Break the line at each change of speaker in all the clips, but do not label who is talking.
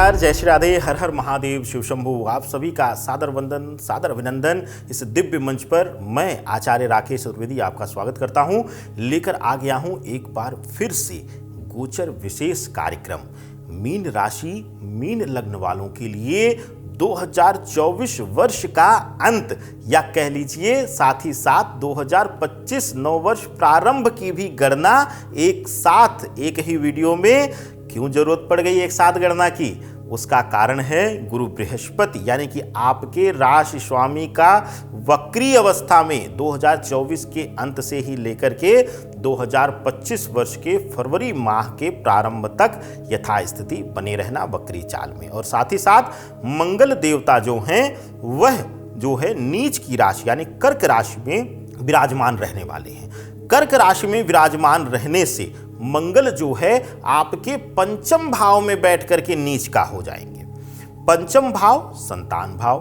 नमस्कार, जय श्री राधे, हर हर महादेव, शिव शंभु। आप सभी का सादर वंदन, सादर अभिनंदन। इस दिव्य मंच पर मैं आचार्य राकेश चतुर्वेदी आपका स्वागत करता हूं। लेकर आ गया हूं एक बार फिर से गोचर विशेष कार्यक्रम मीन राशि, मीन लग्न वालों के लिए 2024 वर्ष का अंत, या कह लीजिए साथ ही साथ 2025 नववर्ष प्रारंभ की भी गणना एक साथ एक ही वीडियो में क्यों जरूरत पड़ गई एक साथ गणना की? उसका कारण है गुरु बृहस्पति यानी कि आपके राशि स्वामी का वक्री अवस्था में 2024 के अंत से ही लेकर के 2025 वर्ष के फरवरी माह के प्रारंभ तक यथास्थिति बने रहना वक्री चाल में। और साथ ही साथ मंगल देवता जो हैं वह जो है नीच की राशि यानी कर्क राशि में विराजमान रहने वाले हैं। कर्क राशि में विराजमान रहने से मंगल जो है आपके पंचम भाव में बैठ करके नीच का हो जाएंगे। पंचम भाव संतान भाव,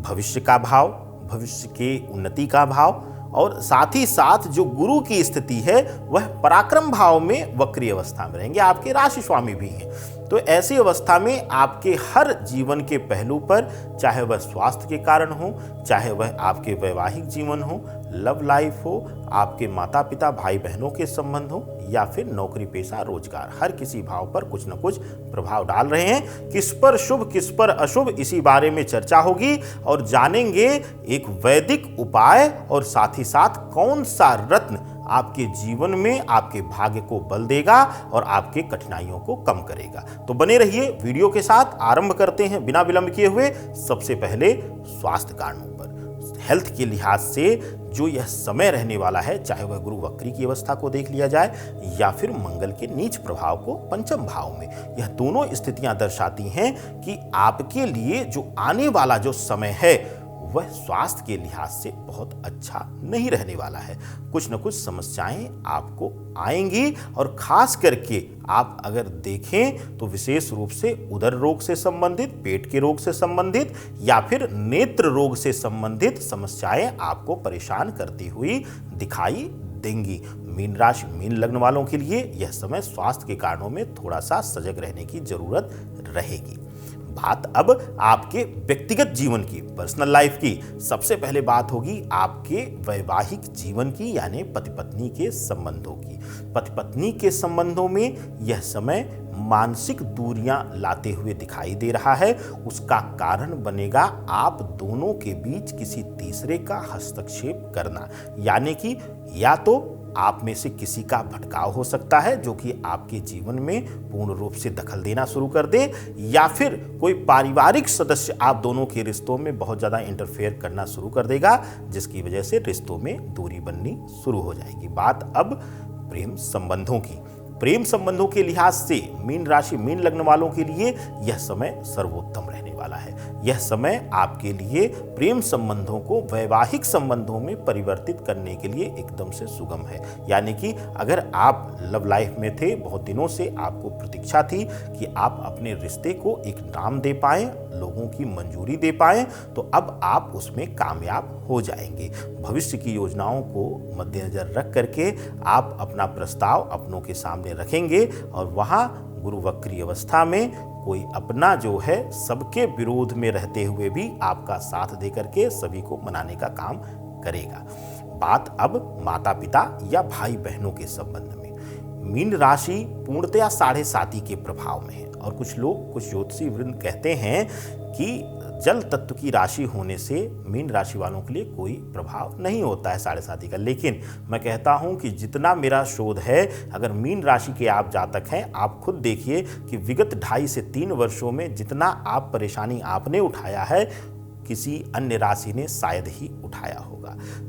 भविष्य का भाव, भविष्य के उन्नति का भाव, और साथ ही साथ जो गुरु की स्थिति है वह पराक्रम भाव में वक्री अवस्था में रहेंगे। आपके राशि स्वामी भी हैं, तो ऐसी अवस्था में आपके हर जीवन के पहलू पर, चाहे वह स्वास्थ्य के कारण हो, चाहे वह आपके वैवाहिक जीवन हो, लव लाइफ हो, आपके माता पिता भाई बहनों के संबंध हो, या फिर नौकरी पेशा रोजगार, हर किसी भाव पर कुछ न कुछ प्रभाव डाल रहे हैं। किस पर शुभ किस पर अशुभ, इसी बारे में चर्चा होगी और जानेंगे एक वैदिक उपाय, और साथ ही साथ कौन सा रत्न आपके जीवन में आपके भाग्य को बल देगा और आपके कठिनाइयों को कम करेगा। तो बने रहिए वीडियो के साथ। आरंभ करते हैं बिना विलंब किए हुए। सबसे पहले स्वास्थ्य कारणों पर, हेल्थ के लिहाज से जो यह समय रहने वाला है, चाहे वह गुरु वक्री की अवस्था को देख लिया जाए या फिर मंगल के नीच प्रभाव को पंचम भाव में, यह दोनों स्थितियां दर्शाती हैं कि आपके लिए जो आने वाला जो समय है वह स्वास्थ्य के लिहाज से बहुत अच्छा नहीं रहने वाला है। कुछ न कुछ समस्याएं आपको आएंगी, और खास करके आप अगर देखें तो विशेष रूप से उदर रोग से संबंधित, पेट के रोग से संबंधित, या फिर नेत्र रोग से संबंधित समस्याएं आपको परेशान करती हुई दिखाई देंगी। मीन राशि मीन लग्न वालों के लिए यह समय स्वास्थ्य के कारणों में थोड़ा सा सजग रहने की जरूरत रहेगी। बात अब आपके व्यक्तिगत जीवन की, पर्सनल लाइफ की। सबसे पहले बात होगी आपके वैवाहिक जीवन की, यानी पति पत्नी के संबंधों की। पति पत्नी के संबंधों में यह समय मानसिक दूरियां लाते हुए दिखाई दे रहा है। उसका कारण बनेगा आप दोनों के बीच किसी तीसरे का हस्तक्षेप करना, यानी कि या तो आप में से किसी का भटकाव हो सकता है जो कि आपके जीवन में पूर्ण रूप से दखल देना शुरू कर दे, या फिर कोई पारिवारिक सदस्य आप दोनों के रिश्तों में बहुत ज़्यादा इंटरफेयर करना शुरू कर देगा, जिसकी वजह से रिश्तों में दूरी बननी शुरू हो जाएगी। बात अब प्रेम संबंधों की। प्रेम संबंधों के लिहाज से मीन राशि मीन लग्न वालों के लिए यह समय सर्वोत्तम रहने वाला है। यह समय आपके लिए प्रेम संबंधों को वैवाहिक संबंधों में परिवर्तित करने के लिए एकदम से सुगम है। यानी कि अगर आप लव लाइफ में थे, बहुत दिनों से आपको प्रतीक्षा थी कि आप अपने रिश्ते को एक नाम दे पाएं, लोगों की मंजूरी दे पाएं, तो अब आप उसमें कामयाब हो जाएंगे। भविष्य की योजनाओं को मद्देनजर रख करके आप अपना प्रस्ताव अपनों के सामने रखेंगे, और वहां गुरु वक्री अवस्था में कोई अपना जो है सबके विरोध में रहते हुए भी आपका साथ दे करके सभी को मनाने का काम करेगा। बात अब माता पिता या भाई बहनों के संबंध में। मीन राशि पूर्णतया साढ़े साती के प्रभाव में है, और कुछ लोग, कुछ ज्योतिषी वृंद कहते हैं कि जल तत्व की राशि होने से मीन राशि वालों के लिए कोई प्रभाव नहीं होता है साढ़े साती का। लेकिन मैं कहता हूं कि जितना मेरा शोध है, अगर मीन राशि के आप जातक हैं, आप खुद देखिए कि विगत 2.5 से 3 वर्षों में जितना आप परेशानी आपने उठाया है, किसी अन्य राशि ने शायद ही उठाया होगा।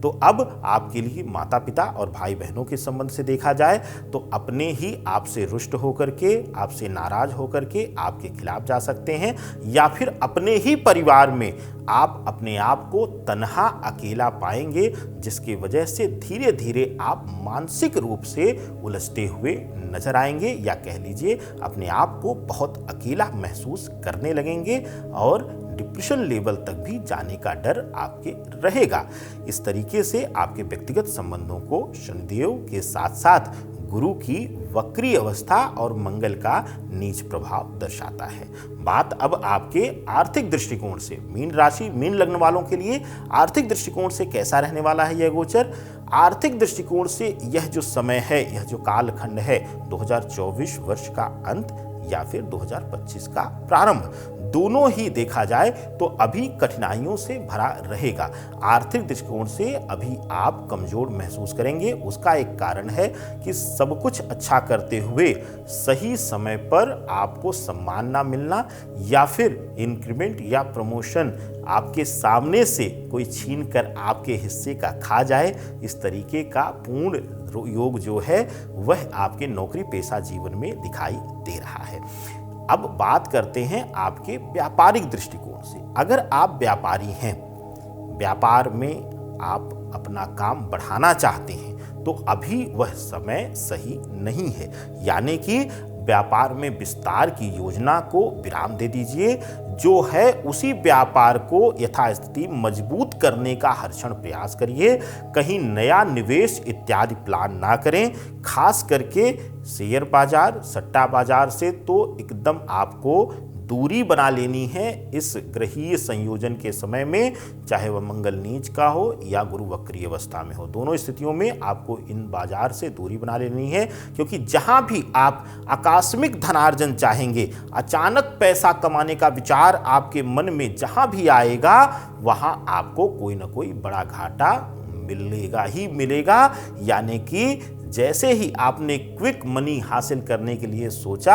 तो अब आपके लिए माता पिता और भाई बहनों के संबंध से देखा जाए तो अपने ही आपसे रुष्ट होकर के, आपसे नाराज होकर के आपके खिलाफ जा सकते हैं, या फिर अपने ही परिवार में आप अपने आप को तन्हा अकेला पाएंगे, जिसकी वजह से धीरे धीरे आप मानसिक रूप से उलझते हुए नजर आएंगे, या कह लीजिए अपने आप को बहुत अकेला महसूस करने लगेंगे, और डिप्रेशन लेवल तक भी जाने का डर आपके रहेगा। इस तरीके से आपके व्यक्तिगत संबंधों को शनिदेव के साथ साथ गुरु की वक्री अवस्था और मंगल का नीच प्रभाव दर्शाता है। बात अब आपके आर्थिक दृष्टिकोण से, मीन राशि मीन लग्न वालों के लिए आर्थिक दृष्टिकोण से कैसा रहने वाला है यह गोचर। आर्थिक दृष्टिकोण से यह जो समय है, यह जो कालखंड है, 2024 वर्ष का अंत या फिर 2025 का प्रारंभ, दोनों ही देखा जाए तो अभी कठिनाइयों से भरा रहेगा। आर्थिक दृष्टिकोण से अभी आप कमजोर महसूस करेंगे। उसका एक कारण है कि सब कुछ अच्छा करते हुए सही समय पर आपको सम्मान ना मिलना, या फिर इंक्रीमेंट या प्रमोशन आपके सामने से कोई छीन कर आपके हिस्से का खा जाए, इस तरीके का पूर्ण योग जो है वह आपके नौकरी पेशा जीवन में दिखाई दे रहा है। अब बात करते हैं आपके व्यापारिक दृष्टिकोण से। अगर आप व्यापारी हैं, व्यापार में आप अपना काम बढ़ाना चाहते हैं, तो अभी वह समय सही नहीं है। यानी कि व्यापार में विस्तार की योजना को विराम दे दीजिए। जो है उसी व्यापार को यथास्थिति मजबूत करने का हरक्षण प्रयास करिए। कहीं नया निवेश इत्यादि प्लान ना करें। खास करके शेयर बाजार, सट्टा बाजार से तो एकदम आपको दूरी बना लेनी है इस ग्रहीय संयोजन के समय में, चाहे वह मंगल नीच का हो या गुरु वक्री अवस्था में हो। दोनों स्थितियों में आपको इन बाजार से दूरी बना लेनी है, क्योंकि जहां भी आप आकस्मिक धनार्जन चाहेंगे, अचानक पैसा कमाने का विचार आपके मन में जहां भी आएगा, वहां आपको कोई ना कोई बड़ा घाटा मिलेगा ही मिलेगा। यानी कि जैसे ही आपने क्विक मनी हासिल करने के लिए सोचा,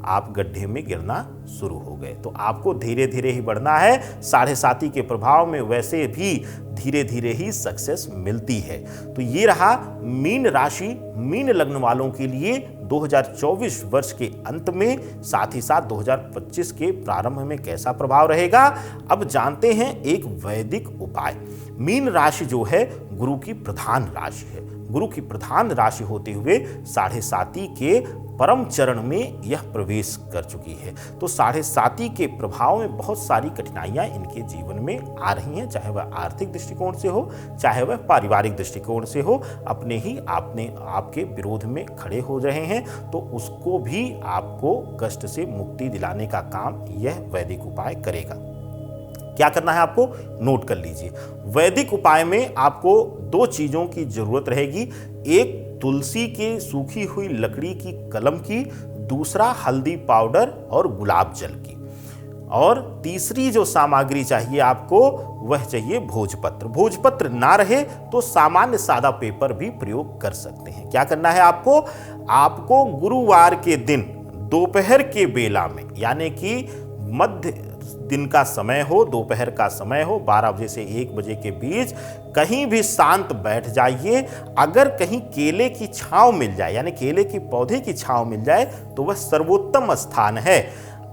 आप गड्ढे में गिरना शुरू हो गए। तो आपको धीरे धीरे ही बढ़ना है। साढ़े साती के प्रभाव में वैसे भी धीरे धीरे ही सक्सेस मिलती है। तो ये रहा मीन राशि मीन लग्न वालों के लिए 2024 वर्ष के अंत में, साथ ही साथ 2025 के प्रारंभ में कैसा प्रभाव रहेगा। अब जानते हैं एक वैदिक उपाय। मीन राशि जो है गुरु की प्रधान राशि है। गुरु की प्रधान राशि होते हुए साढ़े साती के परम चरण में यह प्रवेश कर चुकी है। तो साढ़े साती के प्रभाव में बहुत सारी कठिनाइयां इनके जीवन में आ रही हैं, चाहे वह आर्थिक दृष्टिकोण से हो, चाहे वह पारिवारिक दृष्टिकोण से हो। अपने ही आपके विरोध में खड़े हो रहे हैं, तो उसको भी आपको कष्ट से मुक्ति दिलाने का काम यह वैदिक उपाय करेगा। क्या करना है आपको, नोट कर लीजिए। वैदिक उपाय में आपको दो चीजों की जरूरत रहेगी। एक तुलसी के सूखी हुई लकड़ी की कलम की, दूसरा हल्दी पाउडर और गुलाब जल की, और तीसरी जो सामग्री चाहिए आपको वह चाहिए भोजपत्र। भोजपत्र ना रहे तो सामान्य सादा पेपर भी प्रयोग कर सकते हैं। क्या करना है आपको गुरुवार के दिन दोपहर के बेला में, यानी कि मध्य दिन का समय हो, दोपहर का समय हो, 12 बजे से 1 बजे के बीच कहीं भी शांत बैठ जाइए। अगर कहीं केले की छांव मिल जाए, यानी केले के पौधे की छांव मिल जाए, तो वह सर्वोत्तम स्थान है।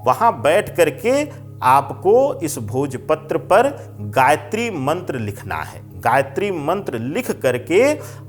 वहां बैठ करके आपको इस भोजपत्र पर गायत्री मंत्र लिखना है। गायत्री मंत्र लिख करके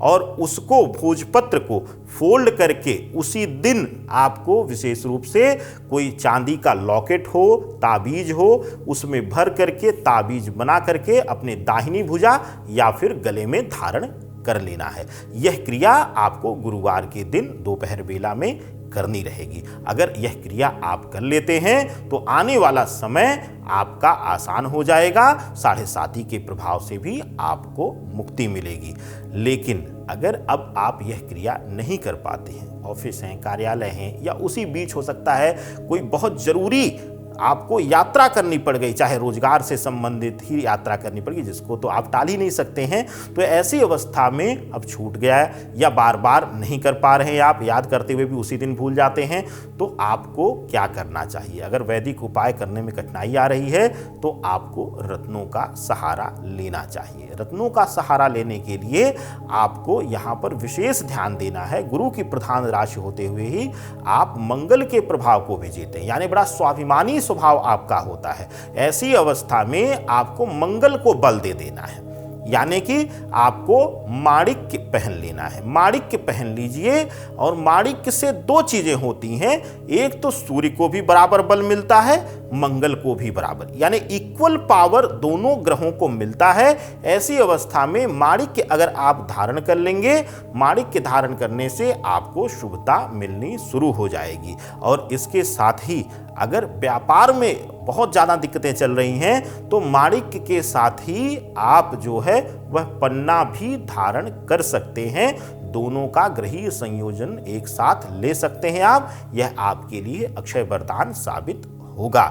और उसको भोजपत्र को फोल्ड करके उसी दिन आपको विशेष रूप से कोई चांदी का लॉकेट हो, ताबीज हो, उसमें भर करके ताबीज बना करके अपने दाहिनी भुजा या फिर गले में धारण कर लेना है। यह क्रिया आपको गुरुवार के दिन दोपहर बेला में करनी रहेगी। अगर यह क्रिया आप कर लेते हैं तो आने वाला समय आपका आसान हो जाएगा। साढ़े साती के प्रभाव से भी आपको मुक्ति मिलेगी। लेकिन अगर अब आप यह क्रिया नहीं कर पाते हैं, ऑफिस हैं, कार्यालय हैं, या उसी बीच हो सकता है कोई बहुत जरूरी आपको यात्रा करनी पड़ गई, चाहे रोजगार से संबंधित ही यात्रा करनी पड़ गई, जिसको तो आप टाल ही नहीं सकते हैं, तो ऐसी अवस्था में अब छूट गया है या बार बार नहीं कर पा रहे हैं, आप याद करते हुए भी उसी दिन भूल जाते हैं, तो आपको क्या करना चाहिए। अगर वैदिक उपाय करने में कठिनाई आ रही है तो आपको रत्नों का सहारा लेना चाहिए। रत्नों का सहारा लेने के लिए आपको यहाँ पर विशेष ध्यान देना है। गुरु की प्रधान राशि होते हुए ही आप मंगल के प्रभाव को भी जीते हैं, यानी बड़ा स्वाभिमानी स्वभाव आपका होता है। ऐसी अवस्था में आपको मंगल को बल दे देना है, यानी कि आपको माणिक्य पहन लेना है। माणिक्य पहन लीजिए और माणिक्य से दो चीजें होती हैं, एक तो सूर्य को भी बराबर बल मिलता है, मंगल को भी बराबर, यानी इक्वल पावर दोनों ग्रहों को मिलता है। ऐसी अवस्था में माणिक्य अगर आप धारण कर लेंगे, माणिक्य धारण करने से आपको शुभता मिलनी शुरू हो जाएगी। और इसके साथ ही अगर व्यापार में बहुत ज़्यादा दिक्कतें चल रही हैं तो माणिक्य के साथ ही आप जो है वह पन्ना भी धारण कर सकते हैं। दोनों का ग्रहीय संयोजन एक साथ ले सकते हैं आप, यह आपके लिए अक्षय वरदान साबित होगा।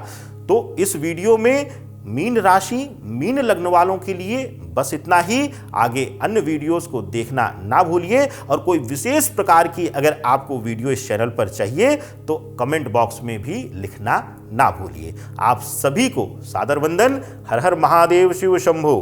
तो इस वीडियो में मीन राशि, मीन लग्न वालों के लिए बस इतना ही। आगे अन्य वीडियोस को देखना ना भूलिए और कोई विशेष प्रकार की अगर आपको वीडियो इस चैनल पर चाहिए तो कमेंट बॉक्स में भी लिखना ना भूलिए। आप सभी को सादर वंदन। हर हर महादेव, शिव शंभो।